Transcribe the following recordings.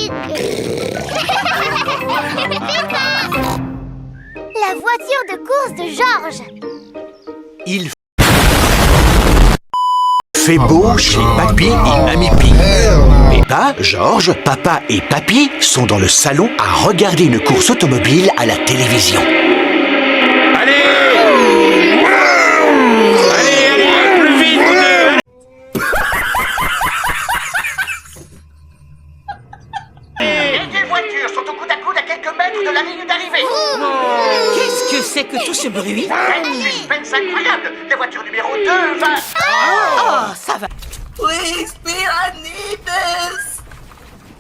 Pépite. La voiture de course de Georges. Il fait beau chez Papy et Mamie Pig. Peppa, Georges, Papa et Papy sont dans le salon à regarder une course automobile à la télévision. Allez, plus vite, vous deux. Les deux voitures sont au coude à coude à quelques mètres de la ligne d'arrivée. Qu'est-ce que c'est que tout ce bruit? Un suspense incroyable. La voiture numéro 2 va... Oh, ça va Please, Speed, I need this.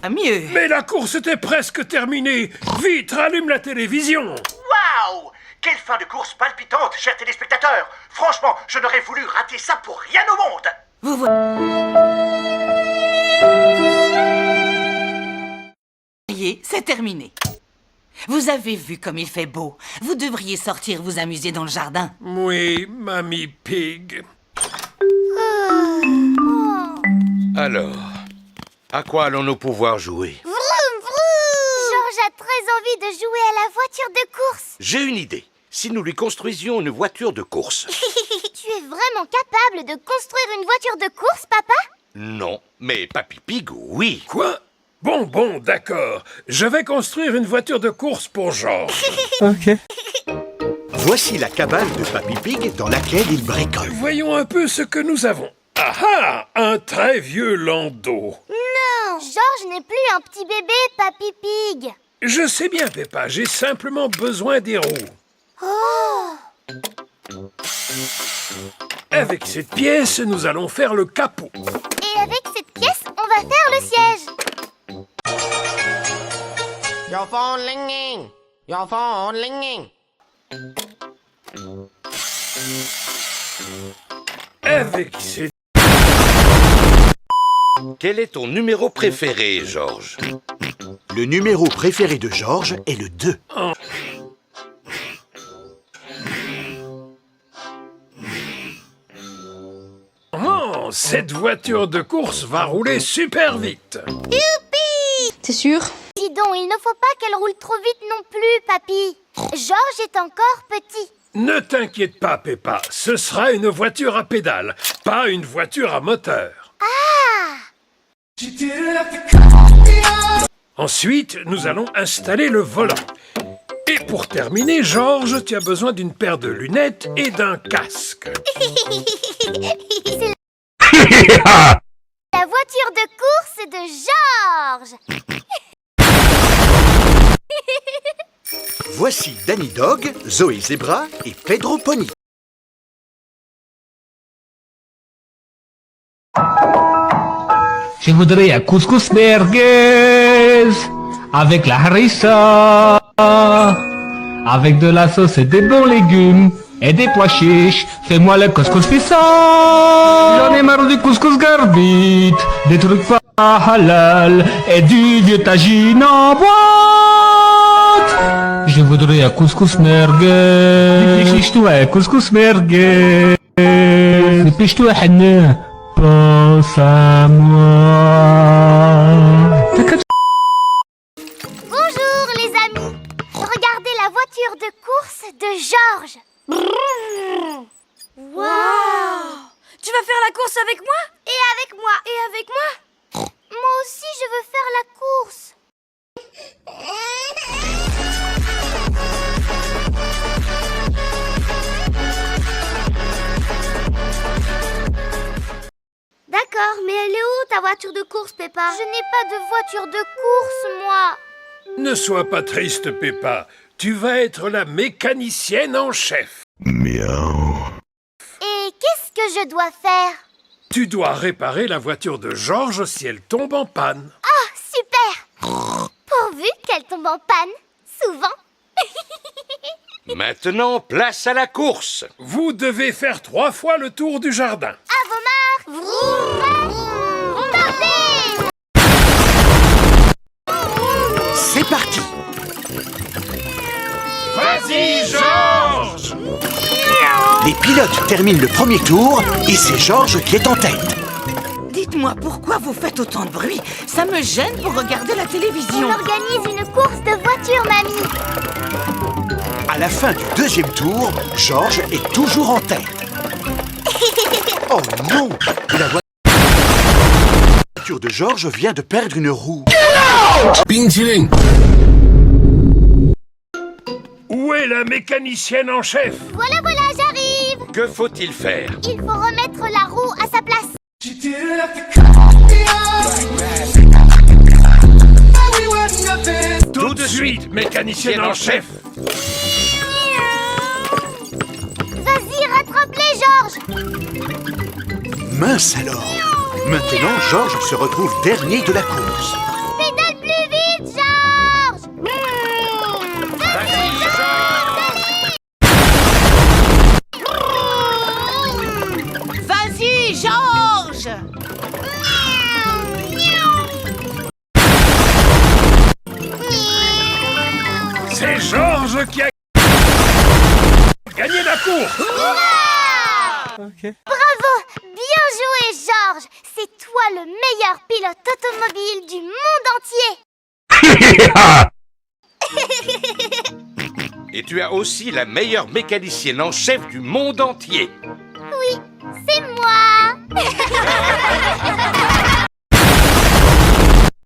mieux. Mais la course était presque terminée. Vite, rallume la télévision. Waouh! Quelle fin de course palpitante, chers téléspectateurs. Franchement, je n'aurais voulu rater ça pour rien au monde. Vous voyez, c'est terminé. Vous avez vu comme il fait beau. Vous devriez sortir vous amuser dans le jardin. Oui, Mamie Pig. Alors, à quoi allons-nous pouvoir jouer? Vroom, vroom. Georges a très envie de jouer à la voiture de course. J'ai une idée. Si nous lui construisions une voiture de course. Tu es vraiment capable de construire une voiture de course, papa? Non, mais Papy Pig, oui. Quoi? Bon, d'accord. Je vais construire une voiture de course pour Georges. Voici la cabane de Papy Pig dans laquelle il bricole. Voyons un peu ce que nous avons. Ah ah! Un très vieux landau. Non, Georges n'est plus un petit bébé, Papy Pig. Je sais bien, Peppa, j'ai simplement besoin des roues. Oh! Avec cette pièce, nous allons faire le capot. Et avec cette pièce, on va faire le siège. Your phone ringing. Your phone ringing. Avec cette... Quel est ton numéro préféré, Georges? Le numéro préféré de Georges est le 2. Oh, cette voiture de course va rouler super vite. Youpi! T'es sûr? Dis donc, il ne faut pas qu'elle roule trop vite non plus, papy. Georges est encore petit. Ne t'inquiète pas, Peppa, ce sera une voiture à pédales, pas une voiture à moteur. Ah! Ensuite, nous allons installer le volant. Et pour terminer, Georges, tu as besoin d'une paire de lunettes et d'un casque. C'est la voiture de course de Georges. Voici Danny Dog, Zoé Zebra et Pedro Pony. Je voudrais un couscous merguez avec la harissa, avec de la sauce et des bons légumes et des pois chiches. Fais-moi le couscous pizza. J'en ai marre du couscous garbite, des trucs pas halal et du vieux tagine en boîte. Je voudrais un couscous merguez. Dépêche-toi, un couscous merguez. Dépêche-toi, Hanna. Pense à moi. Bonjour, les amis. Regardez la voiture de course de Georges. Waouh! Tu vas faire la course avec moi? Et avec moi. Et avec moi. Moi aussi, je veux faire la course. D'accord, mais elle est où ta voiture de course, Peppa? Je n'ai pas de voiture de course, moi. Ne sois pas triste, Peppa. Tu vas être la mécanicienne en chef. Et qu'est-ce que je dois faire? Tu dois réparer la voiture de Georges si elle tombe en panne. Ah, super! Pourvu qu'elle tombe en panne, souvent. Maintenant, place à la course. Vous devez faire 3 fois le tour du jardin. À vos marques! Vroom! Partez! C'est parti! Vas-y, Georges! Les pilotes terminent le premier tour et c'est Georges qui est en tête. Dites-moi. Dites-moi pourquoi vous faites autant de bruit. Ça me gêne pour regarder la On télévision. organise une course de voitures, mamie. À la fin du deuxième tour, Georges est toujours en tête. Oh non! La voiture de Georges vient de perdre une roue. Où est la mécanicienne en chef? Voilà, j'arrive. Que faut-il faire? Il faut remettre la roue à sa place. Tout de suite, mécanicienne en chef. Vas-y, rattrape-les, Georges. Mince alors! Maintenant, Georges se retrouve dernier de la course. Pédale plus vite, Georges. Vas-y, Georges! C'est Georges qui a gagné la course. Bravo, bien joué, Georges. C'est toi le meilleur pilote automobile du monde entier. Et tu as aussi la meilleure mécanicienne en chef du monde entier. Oui, c'est moi.